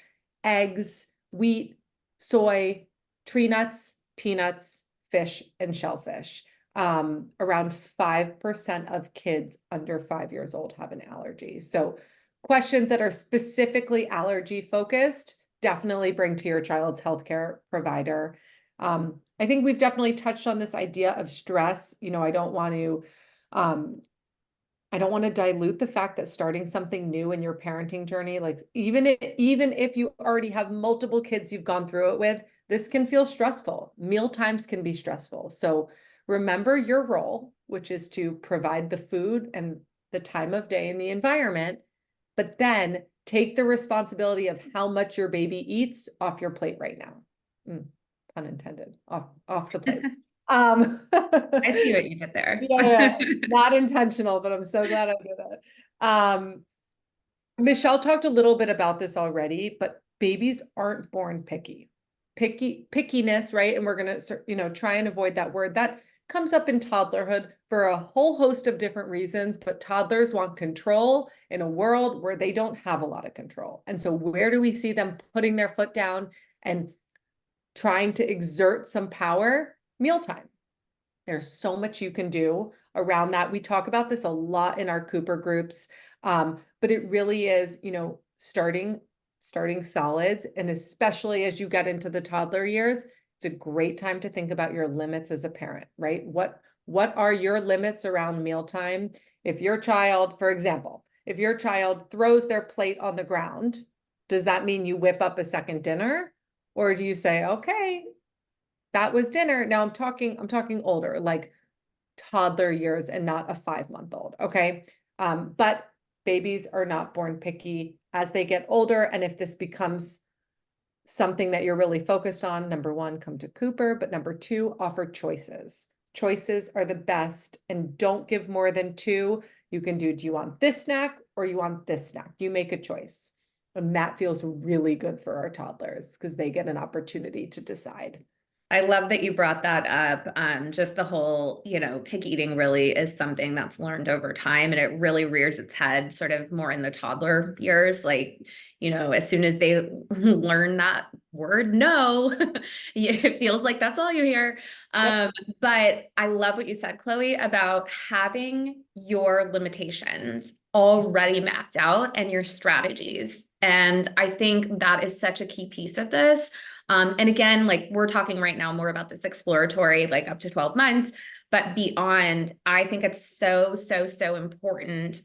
eggs, wheat, soy, tree nuts, peanuts, fish, and shellfish. Around 5% of kids under 5 years old have an allergy. So questions that are specifically allergy focused, definitely bring to your child's healthcare provider. I think we've definitely touched on this idea of stress. You know, I don't want to dilute the fact that starting something new in your parenting journey, like even if you already have multiple kids you've gone through it with, this can feel stressful. Meal times can be stressful. So remember your role, which is to provide the food and the time of day and the environment, but then take the responsibility of how much your baby eats off your plate right now. Pun intended, off the plates. I see what you did there. Yeah, not intentional, but I'm so glad I did it. Michelle talked a little bit about this already, but babies aren't born picky. Pickiness, right? And we're gonna, try and avoid that word. That comes up in toddlerhood for a whole host of different reasons, but toddlers want control in a world where they don't have a lot of control. And so where do we see them putting their foot down and trying to exert some power? Mealtime. There's so much you can do around that. We talk about this a lot in our Cooper groups, but it really is, starting solids, and especially as you get into the toddler years, it's a great time to think about your limits as a parent, right? What are your limits around mealtime? If your child, for example, if your child throws their plate on the ground, does that mean you whip up a second dinner? Or do you say, okay, that was dinner. Now I'm talking older, like toddler years and not a 5-month-old. Okay. But babies are not born picky as they get older. And if this becomes something that you're really focused on, number 1, come to Cooper, but number 2, offer choices. Choices are the best, and don't give more than 2. You can do you want this snack or you want this snack? You make a choice. And that feels really good for our toddlers because they get an opportunity to decide. I love that you brought that up. Just the whole, pick eating really is something that's learned over time, and it really rears its head sort of more in the toddler years. Like, as soon as they learn that word, no, it feels like that's all you hear. Yep. But I love what you said, Chloe, about having your limitations already mapped out and your strategies. And I think that is such a key piece of this. And again, like we're talking right now more about this exploratory, like up to 12 months, but beyond, I think it's so, so, so important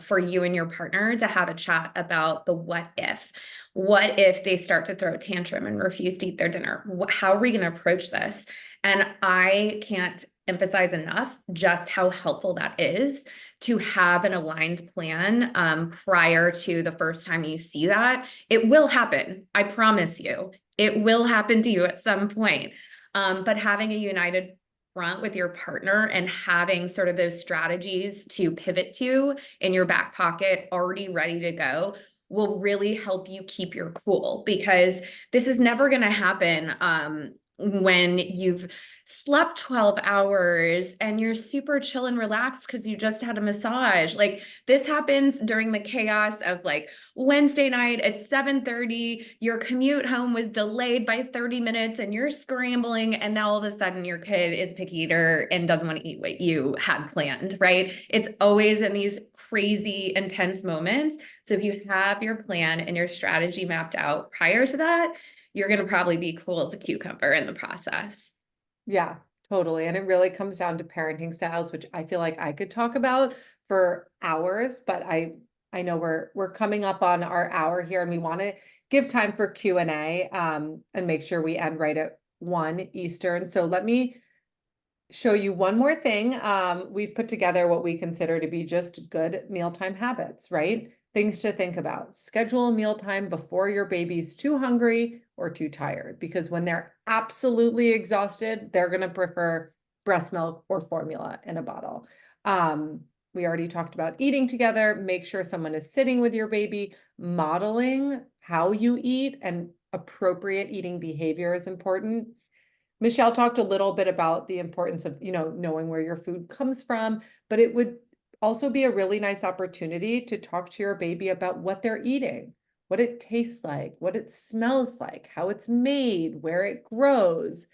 for you and your partner to have a chat about the what if. What if they start to throw a tantrum and refuse to eat their dinner? How are we going to approach this? And I can't emphasize enough just how helpful that is to have an aligned plan prior to the first time you see that. It will happen. I promise you. It will happen to you at some point. But having a united front with your partner and having sort of those strategies to pivot to in your back pocket, already ready to go, will really help you keep your cool, because this is never going to happen when you've slept 12 hours and you're super chill and relaxed because you just had a massage. Like this happens during the chaos of like Wednesday night at 7:30, your commute home was delayed by 30 minutes and you're scrambling, and now all of a sudden your kid is picky eater and doesn't want to eat what you had planned, right? It's always in these crazy intense moments. So if you have your plan and your strategy mapped out prior to that, you're going to probably be cool as a cucumber in the process. Yeah, totally. And it really comes down to parenting styles, which I feel like I could talk about for hours, but I know we're coming up on our hour here, and we want to give time for Q&A and make sure we end right at 1 Eastern. So let me show you one more thing. We've put together what we consider to be just good mealtime habits, right? Things to think about. Schedule a mealtime before your baby's too hungry or too tired, because when they're absolutely exhausted, they're going to prefer breast milk or formula in a bottle. We already talked about eating together. Make sure someone is sitting with your baby, modeling how you eat and appropriate eating behavior is important. Michelle talked a little bit about the importance of, knowing where your food comes from, but it would also be a really nice opportunity to talk to your baby about what they're eating, what it tastes like, what it smells like, how it's made, where it grows.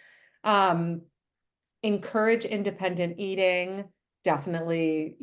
Encourage independent eating. Definitely,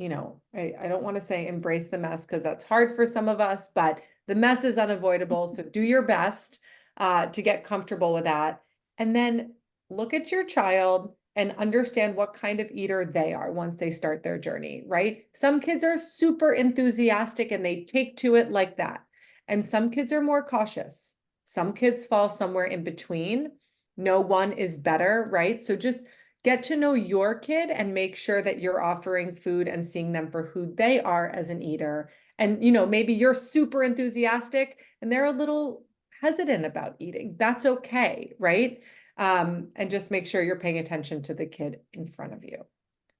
I don't want to say embrace the mess because that's hard for some of us, but the mess is unavoidable. So do your best to get comfortable with that. And then look at your child and understand what kind of eater they are once they start their journey, right? Some kids are super enthusiastic and they take to it like that. And some kids are more cautious. Some kids fall somewhere in between. No one is better, right? So just get to know your kid and make sure that you're offering food and seeing them for who they are as an eater. And, maybe you're super enthusiastic and they're a little hesitant about eating. That's okay, right? And just make sure you're paying attention to the kid in front of you.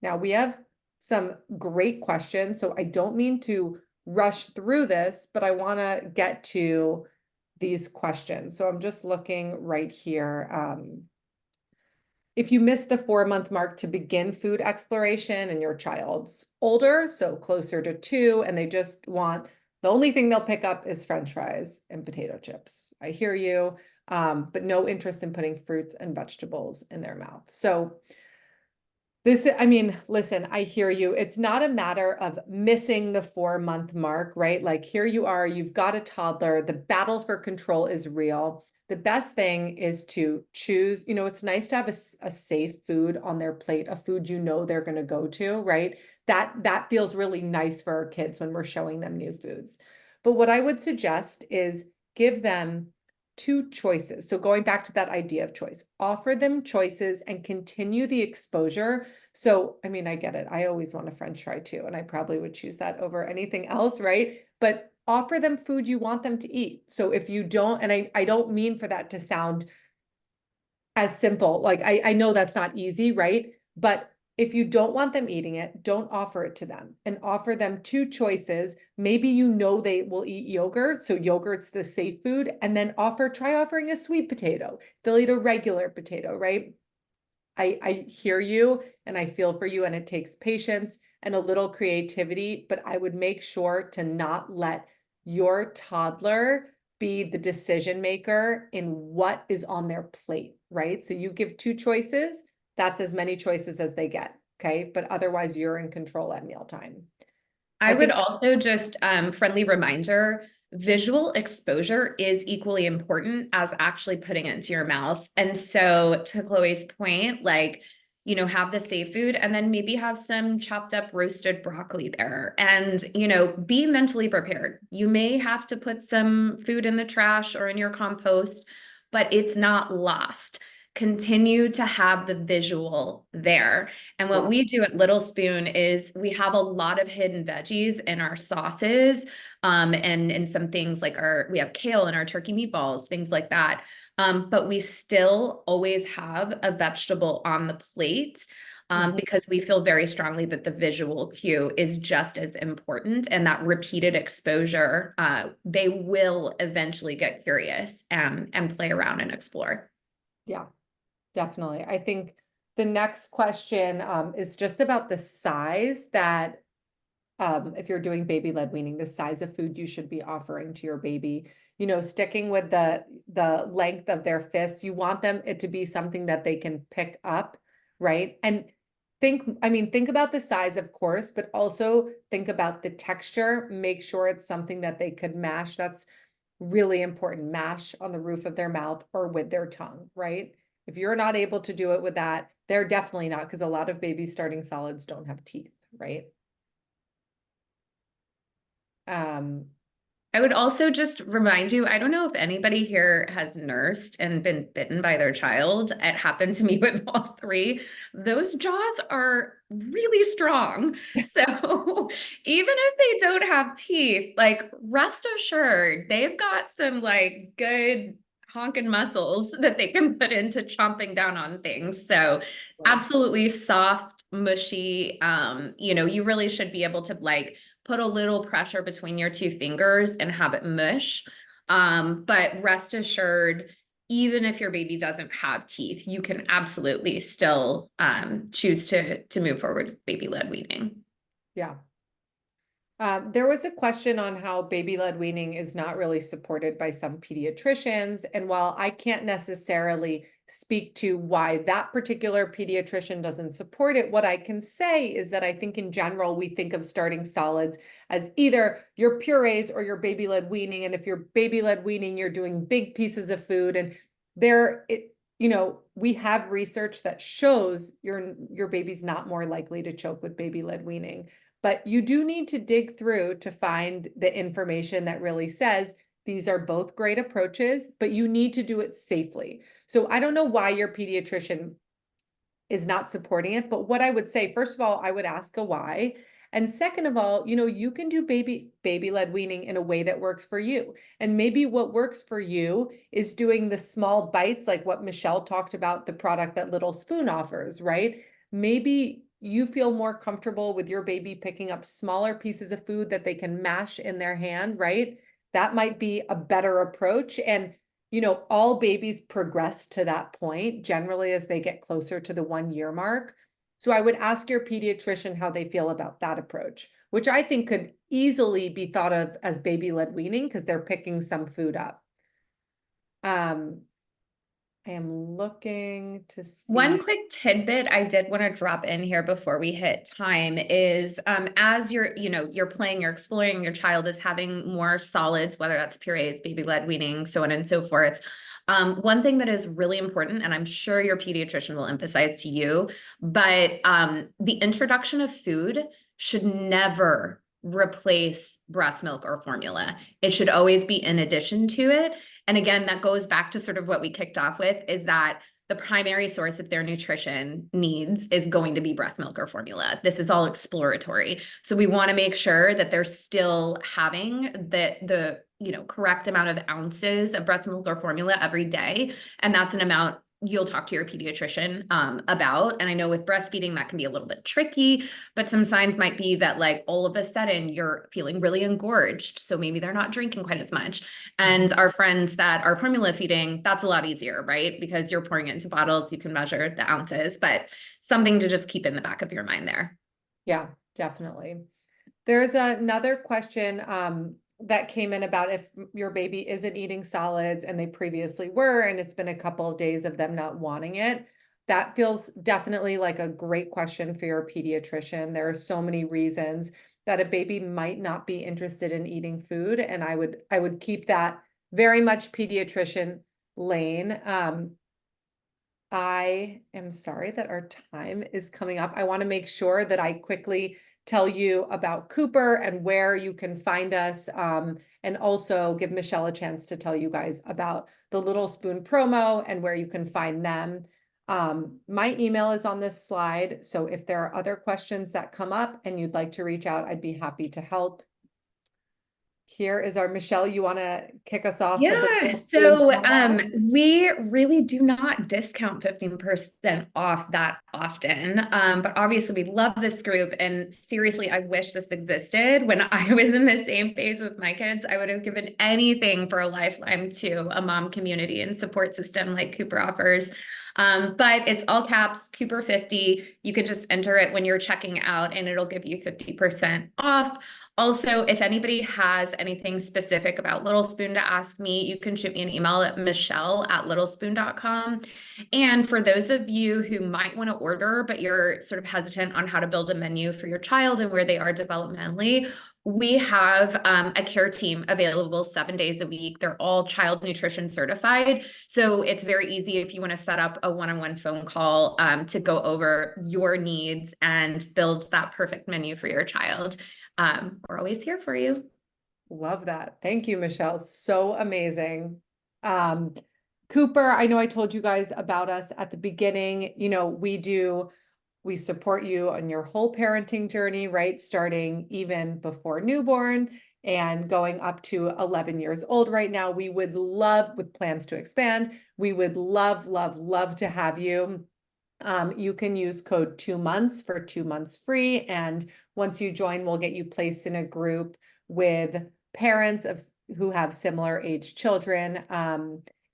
Now, we have some great questions, so I don't mean to rush through this, but I want to get to these questions. So I'm just looking right here. If you miss the 4-month mark to begin food exploration and your child's older, so closer to 2, and they just want, the only thing they'll pick up is French fries and potato chips. I hear you, but no interest in putting fruits and vegetables in their mouth. So listen, I hear you. It's not a matter of missing the 4-month mark, right? Like here you are, you've got a toddler, the battle for control is real. The best thing is to choose, it's nice to have a safe food on their plate, a food they're going to go to, right? That feels really nice for our kids when we're showing them new foods. But what I would suggest is give them 2 choices. So going back to that idea of choice, offer them choices and continue the exposure. So, I get it. I always want a French fry too, and I probably would choose that over anything else, right? But offer them food you want them to eat. So if you don't, and I don't mean for that to sound as simple, like I know that's not easy, right? But if you don't want them eating it, don't offer it to them and offer them 2 choices. Maybe they will eat yogurt, so yogurt's the safe food, and then try offering a sweet potato. They'll eat a regular potato, right? I hear you and I feel for you, and it takes patience and a little creativity, but I would make sure to not let your toddler be the decision maker in what is on their plate, right? So you give 2 choices, that's as many choices as they get, okay? But otherwise you're in control at mealtime. I I would think, also just, friendly reminder, visual exposure is equally important as actually putting it into your mouth. And so to Chloe's point, like, have the safe food and then maybe have some chopped up roasted broccoli there and, be mentally prepared. You may have to put some food in the trash or in your compost, but it's not lost. Continue to have the visual there. And what yeah, we do at Little Spoon is we have a lot of hidden veggies in our sauces, and some things like we have kale in our turkey meatballs, things like that. But we still always have a vegetable on the plate, because we feel very strongly that the visual cue is just as important, and that repeated exposure, they will eventually get curious and play around and explore. yeah, definitely. I think the next question is just about the size that if you're doing baby-led weaning, the size of food you should be offering to your baby, sticking with the length of their fist, you want it to be something that they can pick up, right? And think about the size, of course, but also think about the texture. Make sure it's something that they could mash. That's really important. Mash on the roof of their mouth or with their tongue, right? If you're not able to do it with that, they're definitely not, because a lot of babies starting solids don't have teeth, right? Um, I would also just remind you, I don't know if anybody here has nursed and been bitten by their child. It happened to me with all 3. Those jaws are really strong. So even if they don't have teeth, like rest assured, they've got some like good honking muscles that they can put into chomping down on things. So absolutely soft, mushy. You really should be able to like put a little pressure between your 2 fingers and have it mush. But rest assured, even if your baby doesn't have teeth, you can absolutely still choose to move forward with baby-led weaning. Yeah. There was a question on how baby-led weaning is not really supported by some pediatricians. And while I can't necessarily speak to why that particular pediatrician doesn't support it, what I can say is that I think in general, we think of starting solids as either your purees or your baby-led weaning. And if you're baby-led weaning, you're doing big pieces of food. And we have research that shows your baby's not more likely to choke with baby-led weaning. But you do need to dig through to find the information that really says these are both great approaches, but you need to do it safely. So I don't know why your pediatrician is not supporting it, but what I would say, first of all, I would ask a why. And second of all, you can do baby-led weaning in a way that works for you. And maybe what works for you is doing the small bites, like what Michelle talked about, the product that Little Spoon offers, right? Maybe you feel more comfortable with your baby picking up smaller pieces of food that they can mash in their hand, right? That might be a better approach. And all babies progress to that point generally as they get closer to the 1 year mark. So I would ask your pediatrician how they feel about that approach, which I think could easily be thought of as baby-led weaning because they're picking some food up. I am looking to see. One quick tidbit I did want to drop in here before we hit time is as you're playing, you're exploring, your child is having more solids, whether that's purees, baby-led weaning, so on and so forth. One thing that is really important, and I'm sure your pediatrician will emphasize to you, but the introduction of food should never replace breast milk or formula. It should always be in addition to it. And again, that goes back to sort of what we kicked off with, is that the primary source of their nutrition needs is going to be breast milk or formula. This is all exploratory. So we want to make sure that they're still having the correct amount of ounces of breast milk or formula every day. And that's an amount you'll talk to your pediatrician about. And I know with breastfeeding, that can be a little bit tricky, but some signs might be that like all of a sudden you're feeling really engorged. So maybe they're not drinking quite as much. And our friends that are formula feeding, that's a lot easier, right? Because you're pouring it into bottles, you can measure the ounces, but something to just keep in the back of your mind there. Yeah, definitely. There's another question that came in about if your baby isn't eating solids and they previously were, and it's been a couple of days of them not wanting it. That feels definitely like a great question for your pediatrician. There are so many reasons that a baby might not be interested in eating food, and I would keep that very much pediatrician lane. I am sorry that our time is coming up. I want to make sure that I quickly tell you about Cooper and where you can find us, and also give Michelle a chance to tell you guys about the Little Spoon promo and where you can find them. My email is on this slide, so if there are other questions that come up and you'd like to reach out, I'd be happy to help. Here is our Michelle. You want to kick us off with the Yeah, Little Spoon promo? we really do not discount 15% off that often. But obviously we love this group, and seriously, I wish this existed. When I was in the same phase with my kids, I would have given anything for a lifeline to a mom community and support system like Cooper offers. But it's all caps, Cooper 50. You can just enter it when you're checking out and it'll give you 50% off. Also, if anybody has anything specific about Little Spoon to ask me, you can shoot me an email at michelle@littlespoon.com. And for those of you who might want to order, but you're sort of hesitant on how to build a menu for your child and where they are developmentally, we have a care team available 7 days a week. They're all child nutrition certified. So it's very easy if you want to set up a one-on-one phone call to go over your needs and build that perfect menu for your child. We're always here for you. Love that. Thank you, Michelle. So amazing. Cooper, I know I told you guys about us at the beginning. We support you on your whole parenting journey, right? Starting even before newborn and going up to 11 years old right now. We would love, with plans to expand, we would love, love, love to have you. You can use code 2 months for 2 months free. And once you join, we'll get you placed in a group with parents of who have similar age children.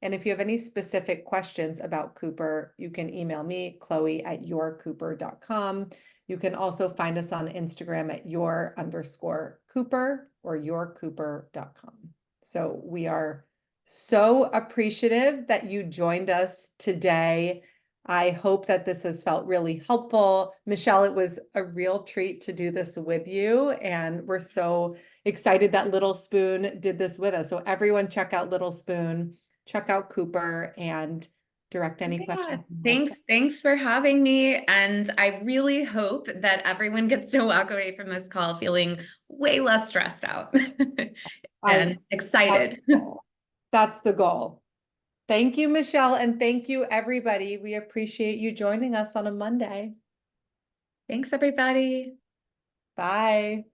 And if you have any specific questions about Cooper, you can email me, Chloe@yourcooper.com. You can also find us on Instagram at your_Cooper or yourcooper.com. So we are so appreciative that you joined us today. I hope that this has felt really helpful. Michelle, it was a real treat to do this with you, and we're so excited that Little Spoon did this with us. So everyone check out Little Spoon, check out Cooper, and direct any questions. Thanks for having me. And I really hope that everyone gets to walk away from this call feeling way less stressed out and excited. That's the goal. Thank you, Michelle, and thank you, everybody. We appreciate you joining us on a Monday. Thanks, everybody. Bye.